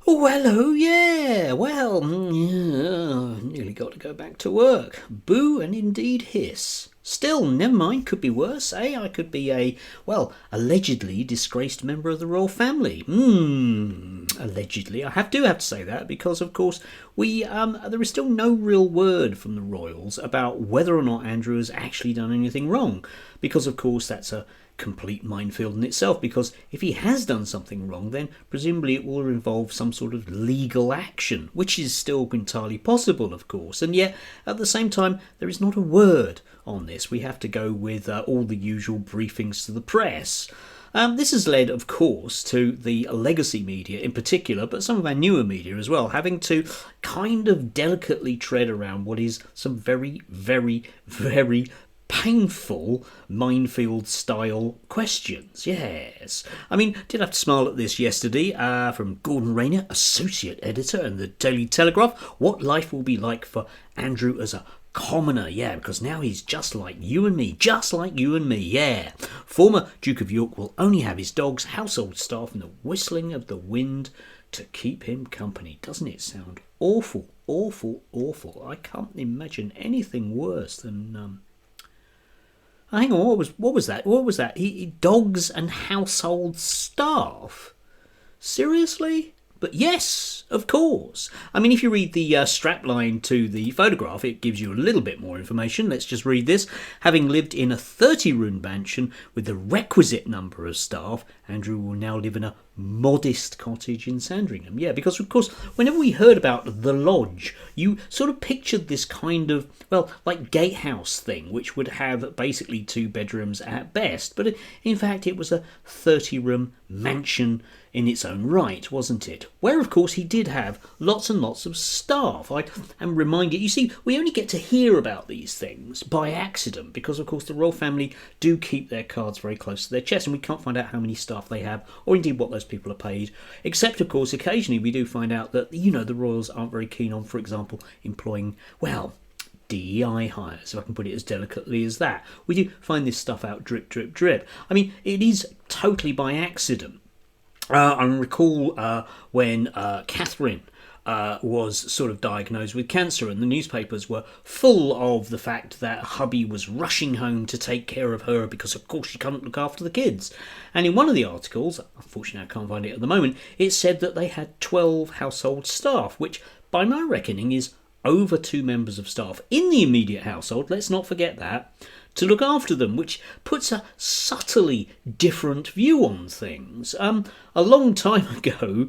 Oh, hello, yeah. Well, nearly got to go back to work. Boo and indeed hiss. Still, never mind, could be worse, eh? I could be allegedly disgraced member of the royal family. Allegedly. I do have to say that because, of course, there is still no real word from the royals about whether or not Andrew has actually done anything wrong. Because, of course, that's a complete minefield in itself, because if he has done something wrong, then presumably it will involve some sort of legal action, which is still entirely possible, of course. And yet, at the same time, there is not a word on this. We have to go with all the usual briefings to the press. This has led, of course, to the legacy media in particular, but some of our newer media as well, having to kind of delicately tread around what is some very, very, very painful minefield style questions. Yes, I mean, did have to smile at this yesterday from Gordon Rayner, associate editor in the Daily Telegraph. What life will be like for Andrew as a commoner, yeah, because now he's just like you and me, yeah. Former Duke of York will only have his dogs, household staff, and the whistling of the wind to keep him company. Doesn't it sound awful, awful, awful? I can't imagine anything worse than hang on, what was that? What was that? Dogs and household staff? Seriously? But yes, of course. I mean, if you read the strapline to the photograph, it gives you a little bit more information. Let's just read this. Having lived in a 30-room mansion with the requisite number of staff, Andrew will now live in a modest cottage in Sandringham. Yeah, because, of course, whenever we heard about the lodge, you sort of pictured this kind of, like gatehouse thing, which would have basically 2 bedrooms at best. But in fact, it was a 30-room mansion in its own right, wasn't it? Where, of course, he did have lots and lots of staff. I am reminded, you see, we only get to hear about these things by accident because, of course, the royal family do keep their cards very close to their chest, and we can't find out how many staff they have or indeed what those people are paid. Except, of course, occasionally we do find out that, the royals aren't very keen on, for example, employing, DEI hires, if I can put it as delicately as that. We do find this stuff out drip, drip, drip. I mean, it is totally by accident. I recall when Catherine was sort of diagnosed with cancer, and the newspapers were full of the fact that hubby was rushing home to take care of her because, of course, she couldn't look after the kids. And in one of the articles, unfortunately I can't find it at the moment, it said that they had 12 household staff, which by my reckoning is over 2 members of staff in the immediate household, let's not forget that, to look after them, which puts a subtly different view on things. A long time ago,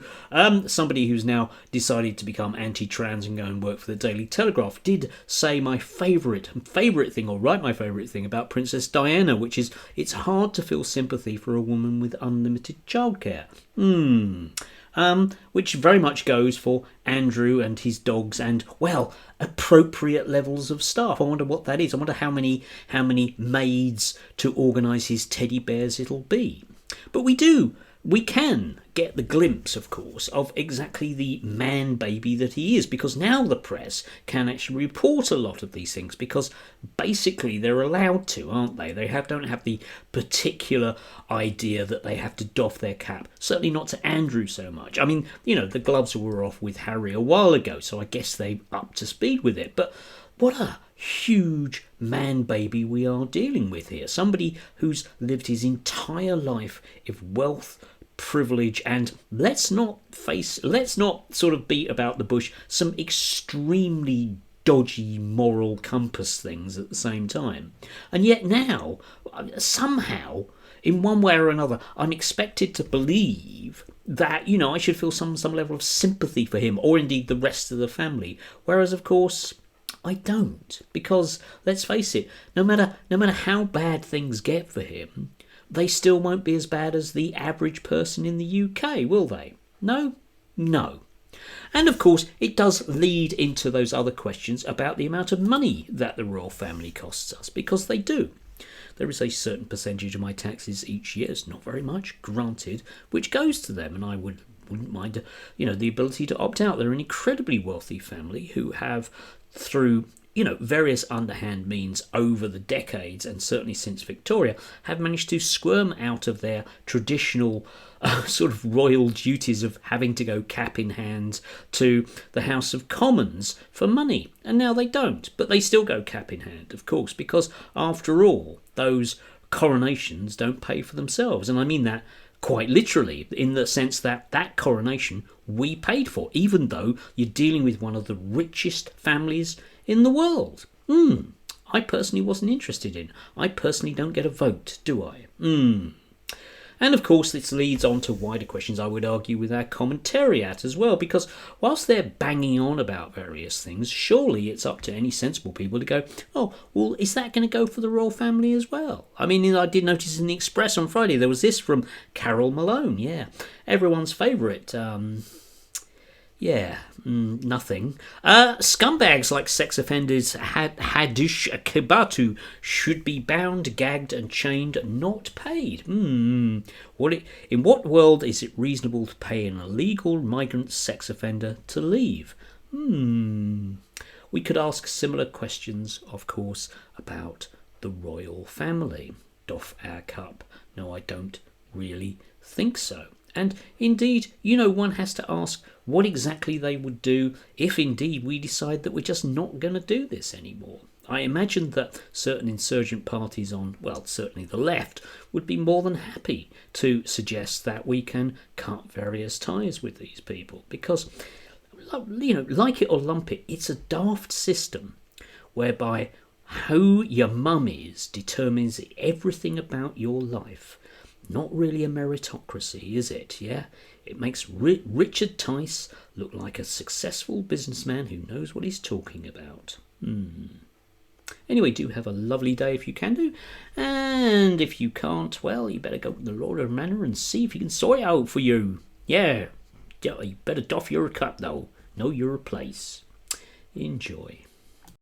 somebody who's now decided to become anti-trans and go and work for the Daily Telegraph did say my favourite thing, or write my favourite thing about Princess Diana, which is it's hard to feel sympathy for a woman with unlimited childcare. Which very much goes for Andrew and his dogs and, appropriate levels of staff. I wonder what that is. I wonder how many maids to organise his teddy bears it'll be. But we can get the glimpse, of course, of exactly the man baby that he is, because now the press can actually report a lot of these things because basically they're allowed to, aren't they? They don't have the particular idea that they have to doff their cap. Certainly not to Andrew so much. I mean, the gloves were off with Harry a while ago, so I guess they're up to speed with it. But what a huge man baby we are dealing with here. Somebody who's lived his entire life of wealth, privilege, and let's not sort of beat about the bush, some extremely dodgy moral compass things at the same time. And yet now, somehow, in one way or another, I'm expected to believe that, I should feel some level of sympathy for him, or indeed the rest of the family. Whereas, of course, I don't. Because, let's face it, no matter how bad things get for him, they still won't be as bad as the average person in the UK, will they? No? No. And of course, it does lead into those other questions about the amount of money that the royal family costs us, because they do. There is a certain percentage of my taxes each year, it's not very much, granted, which goes to them, and I wouldn't mind, the ability to opt out. They're an incredibly wealthy family who have, through various underhand means over the decades, and certainly since Victoria, have managed to squirm out of their traditional sort of royal duties of having to go cap in hand to the House of Commons for money. And now they don't, but they still go cap in hand, of course, because after all, those coronations don't pay for themselves. And I mean that quite literally, in the sense that coronation we paid for, even though you're dealing with one of the richest families in the world. I personally wasn't interested in. I personally don't get a vote, do I? And of course this leads on to wider questions, I would argue, with our commentariat as well, because whilst they're banging on about various things, surely it's up to any sensible people to go, oh, well, is that going to go for the royal family as well? I mean, I did notice in the Express on Friday there was this from Carol Malone, everyone's favourite, nothing. Scumbags like sex offenders Hadush Kibatu should be bound, gagged and chained, not paid. In what world is it reasonable to pay an illegal migrant sex offender to leave? We could ask similar questions, of course, about the royal family. Doff our cup. No, I don't really think so. And indeed, one has to ask what exactly they would do if indeed we decide that we're just not going to do this anymore. I imagine that certain insurgent parties on, certainly the left, would be more than happy to suggest that we can cut various ties with these people. Because, like it or lump it, it's a daft system whereby who your mum is determines everything about your life. Not really a meritocracy, is it? It makes Richard Tice look like a successful businessman who knows what he's talking about. Anyway, do have a lovely day if you can do. And if you can't, well, you better go to the Lord of Manor and see if he can sort it out for you. You better doff your cup, though. Know your place. Enjoy.